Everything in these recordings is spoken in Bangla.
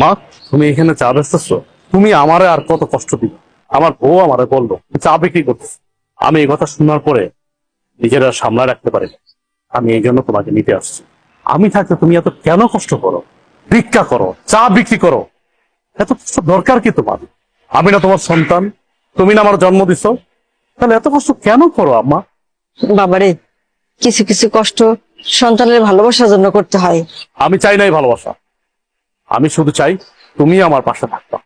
মা, তুমি এখানে চা বেচতেছো? তুমি আমারে আর কত কষ্ট দিবে? আমার বউ আমারে বললো চা বিক্রি করতেছে। আমি এই কথা শোনার পরে নিজের আর সামলায় রাখতে পারি না। আমি এই জন্য তোমাকে নিতে আসছি। আমি থাকতে তুমি এত কেন কষ্ট করো? ভিক্ষা করো, চা বিক্রি করো, এত কষ্ট দরকার কি তোমার? আমি না তোমার সন্তান? তুমি না আমার জন্ম দিছো? তাহলে এত কষ্ট কেন করো আম্মা? বাবারে, কিছু কিছু কষ্ট সন্তানের ভালোবাসার জন্য করতে হয়। আমি চাই নাই ভালোবাসা, আমি শুধু চাই তুমি আমার পাশে থাকবা,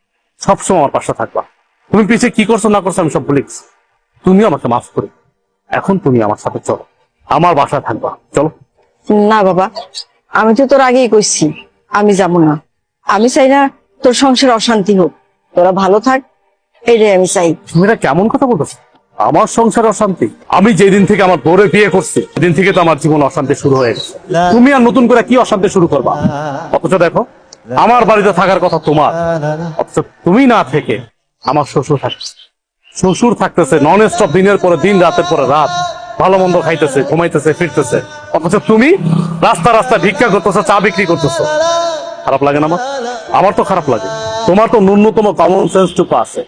সবসময় আমার পাশে থাকবা। তুমি পিছে কি করছো না করছো আমি সব ভুলে গেছি। তুমি আমাকে মাফ করে এখন তুমি আমার সাথে চলো, আমার বাসায় থাকবা, চলো। না বাবা, আমি তো তোর আগেই কইছি আমি যাব না। আমি চাই না তোর সংসারে অশান্তি হোক, তোরা ভালো থাক, এইটাই আমি চাই। তুমি এটা কেমন কথা বলতেছো? আমার সংসারে অশান্তি? আমি যেদিন থেকে আমার বউরে বিয়ে করছি সেদিন থেকে তো আমার জীবন অশান্তি শুরু হয়ে গেছে। তুমি আর নতুন করে কি অশান্তি শুরু করবা? অথচ দেখো, আমার বাড়িতে থাকার কথা তোমার, অথচ তুমি না থেকে আমার শ্বশুর থাকতেছে। শ্বশুর থাকতেছে নন স্টপ, দিনের পরে দিন, রাতের পরে রাত, ভালো মন্দ খাইতেছে, ঘুমাইতেছে, ফিরতেছে। অথচ তুমি রাস্তা রাস্তা ভিক্ষা করতেছো, চা বিক্রি করতেছো। খারাপ লাগে না আমার? আমার তো খারাপ লাগে। তোমার তো ন্যূনতম কমন সেন্সটুকু আছে,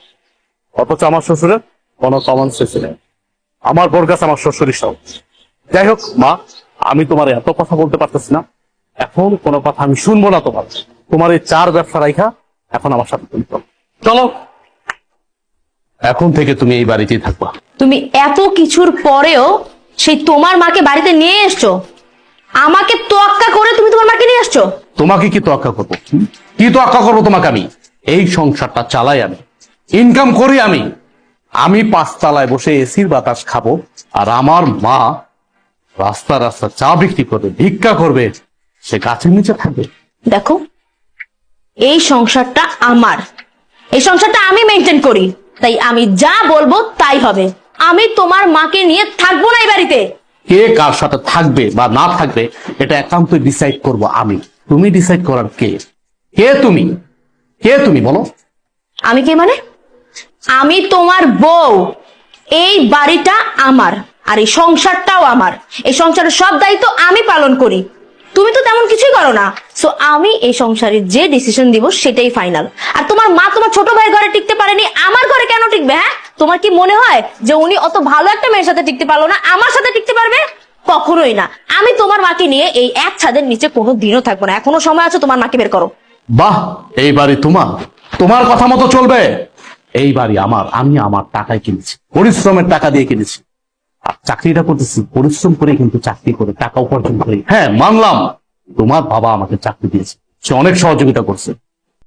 অথচ আমার শ্বশুরের কোনো কমন সেন্স নেই। আমার বোর কাছে আমার শ্বশুরই সব। যাই হোক মা, আমি তোমার এত কথা বলতে পারতেছি না। এখন কোনো কথা আমি শুনবো না তোমার। তোমার এই চার ব্যবসা রাইখা এখন আমার সাথে তুমি চলো। চলো, এখন থেকে তুমি এই বাড়িতেই থাকবা। তুমি এত কিছুর পরেও সেই তোমার মাকে বাড়িতে নিয়ে এসছো, আমাকে তোয়াক্কা করে তুমি তোমার মাকে নিয়ে আসছো। তোমাকে কি তোয়াক্কা করবো? কি তোয়াক্কা করবো তোমাকে? আমি এই সংসারটা চালাই, আমি ইনকাম করি। আমি পাঁচতলায় বসে এসির বাতাস খাবো, আর আমার মা রাস্তা রাস্তা চা বিক্রি করবে, ভিক্ষা করবে, সে গাছের নিচে থাকবে। দেখো, এই সংসারটা আমার, এই সংসারটা আমি মেনটেন করি, তাই আমি যা বলবো তাই হবে। আমি তোমার মাকে নিয়ে থাকবো না এই বাড়িতে। কে কার সাথে থাকবে বা না থাকবে এটা একান্তই ডিসাইড করব আমি। তুমি ডিসাইড করার কে? কে তুমি? কে তুমি বলো? আমি কে মানে? আমি তোমার বউ। এই বাড়িটা আমার, আর এই সংসারটাও আমার। এই সংসারের সব দায়িত্ব আমি পালন করি, তুমি তো তেমন কিছুই করো না। সো আমি এই সংসারে যে ডিসিশন দিব সেটাই ফাইনাল। আর তোমার মা তোমার ছোট ভাইয়ের ঘরে টিকতে পারেনি, আমার ঘরে কেন টিকবে? হ্যাঁ, তোমার কি মনে হয় যে উনি অত ভালো একটা মেয়ের সাথে টিকতে পারলো না, আমার সাথে টিকতে পারবে? কখনোই না। আমি তোমার মাকে নিয়ে এই এক ছাদের নিচে কোনো দিনও থাকবো না। এখনো সময় আছে, তোমার মাকে বের করো। বাহ, এই বাড়ি তোমার, তোমার কথা মতো চলবে। এই বাড়ি আমার, আমি আমার টাকায় কিনেছি, পরিশ্রমের টাকা দিয়ে কিনেছি। আর চাকরিটা করতেছি পরিশ্রম করে, কিন্তু চাকরি করে টাকা উপার্জন করি। হ্যাঁ মানলাম, তোমার বাবা আমাকে চাকরি দিয়েছে, সে অনেক সহযোগিতা করছে,